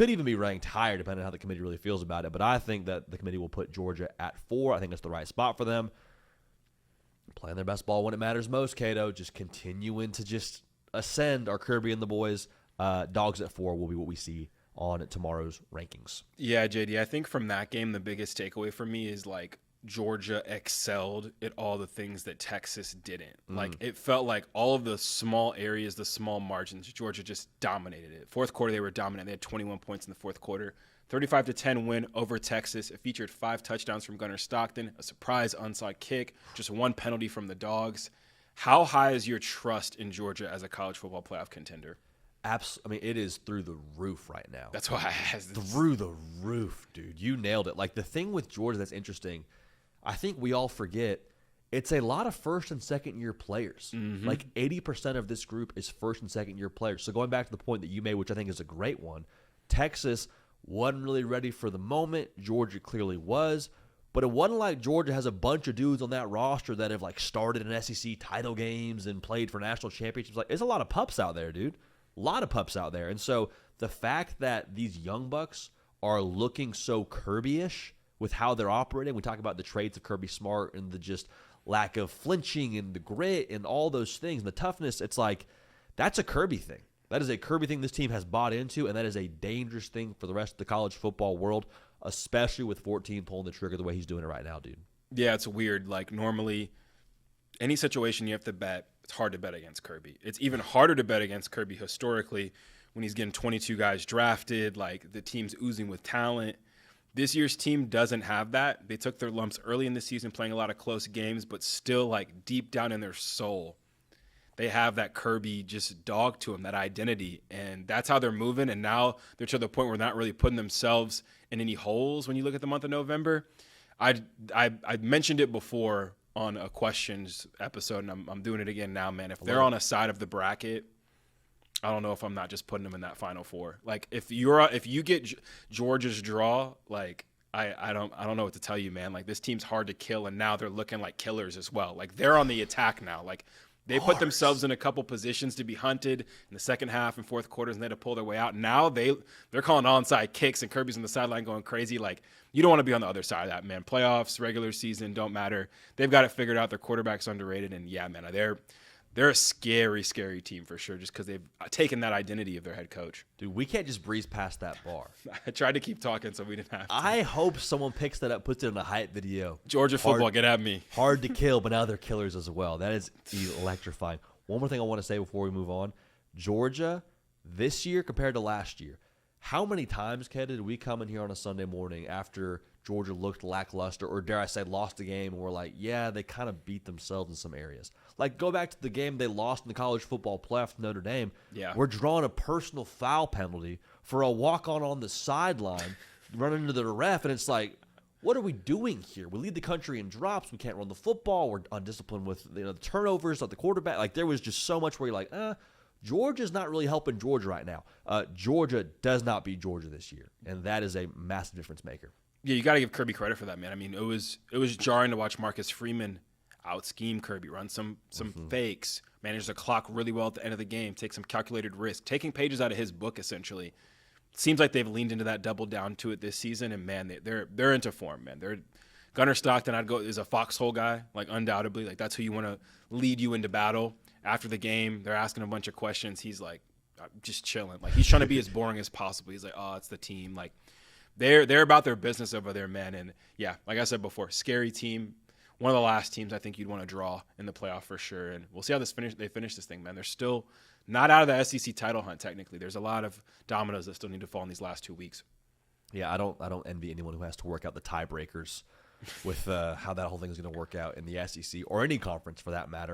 Could even be ranked higher depending on how the committee really feels about it. But I think that the committee will put Georgia at 4. I think that's the right spot for them. Playing their best ball when it matters most, Cato. Just continuing to just ascend our Kirby and the boys. Dogs at 4 will be what we see on tomorrow's rankings. Yeah, JD, I think from that game, the biggest takeaway for me is like Georgia excelled at all the things that Texas didn't. Like it felt like all of the small areas, the small margins, Georgia just dominated it. Fourth quarter, they were dominant. They had 21 points in the fourth quarter. 35-10 win over Texas. It featured 5 touchdowns from Gunnar Stockton, a surprise onside kick, just 1 penalty from the Dogs. How high is your trust in Georgia as a college football playoff contender? I mean, it is through the roof right now. That's why I asked this. Through the roof, dude. You nailed it. Like, the thing with Georgia that's interesting, I think we all forget, it's a lot of first and second year players. Like 80% of this group is first and second year players. So going back to the point that you made, which I think is a great one, Texas wasn't really ready for the moment. Georgia clearly was. But it wasn't like Georgia has a bunch of dudes on that roster that have like started in SEC title games and played for national championships. Like, there's a lot of pups out there, dude. A lot of pups out there. And so the fact that these young bucks are looking so Kirby-ish with how they're operating, we talk about the traits of Kirby Smart and the just lack of flinching and the grit and all those things, the toughness, it's like that's a Kirby thing. That is a Kirby thing this team has bought into, and that is a dangerous thing for the rest of the college football world, especially with 14 pulling the trigger the way he's doing it right now, dude. Yeah, it's weird. Like, normally, any situation you have to bet, it's hard to bet against Kirby. It's even harder to bet against Kirby historically when he's getting 22 guys drafted, like the team's oozing with talent. This year's team doesn't have that. They took their lumps early in the season playing a lot of close games, but still, like, deep down in their soul, they have that Kirby just dog to them, that identity, and that's how they're moving. And now they're to the point where they're not really putting themselves in any holes when you look at the month of November. I mentioned it before on a questions episode, and I'm doing it again now, man. If they're on a side of the bracket, I don't know if I'm not just putting them in that Final Four. Like, if you get Georgia's draw, like, I don't know what to tell you, man. Like, this team's hard to kill, and now they're looking like killers as well. Like, they're on the attack now. Like, they put themselves in a couple positions to be hunted in the second half and fourth quarters, and they had to pull their way out. Now they're calling onside kicks, and Kirby's on the sideline going crazy. Like, you don't want to be on the other side of that, man. Playoffs, regular season, don't matter. They've got it figured out. Their quarterback's underrated, and yeah, man, they're a scary, scary team for sure, just because they've taken that identity of their head coach. Dude, we can't just breeze past that bar. I tried to keep talking so we didn't have to. I hope someone picks that up, puts it in a hype video. Georgia football, get at me. Hard to kill, but now they're killers as well. That is electrifying. One more thing I want to say before we move on. Georgia, this year compared to last year, how many times, Ken, did we come in here on a Sunday morning after Georgia looked lackluster, or dare I say lost the game, and we're like, yeah, they kind of beat themselves in some areas. Like, go back to the game they lost in the college football playoff to Notre Dame. Yeah. We're drawing a personal foul penalty for a walk-on on the sideline, running into the ref, and it's like, what are we doing here? We lead the country in drops. We can't run the football. We're undisciplined with the turnovers of the quarterback. Like, there was just so much where you're like, Georgia's not really helping Georgia right now. Georgia does not beat Georgia this year, and that is a massive difference maker. Yeah, you got to give Kirby credit for that, man. I mean, it was jarring to watch Marcus Freeman out-scheme Kirby, run some fakes, manage the clock really well at the end of the game, take some calculated risk, taking pages out of his book, essentially. Seems like they've leaned into that, double down to it this season, and, man, they're into form, man. Gunnar Stockton, is a foxhole guy, like, undoubtedly. Like, that's who you want to lead you into battle. After the game, they're asking a bunch of questions. He's, like, just chilling. Like, he's trying to be as boring as possible. He's like, oh, it's the team. Like, they're about their business over there, man. And, yeah, like I said before, scary team. One of the last teams I think you'd want to draw in the playoff for sure. And we'll see how they finish this thing, man. They're still not out of the SEC title hunt, technically. There's a lot of dominoes that still need to fall in these last 2 weeks. Yeah, I don't envy anyone who has to work out the tiebreakers with how that whole thing is going to work out in the SEC or any conference for that matter.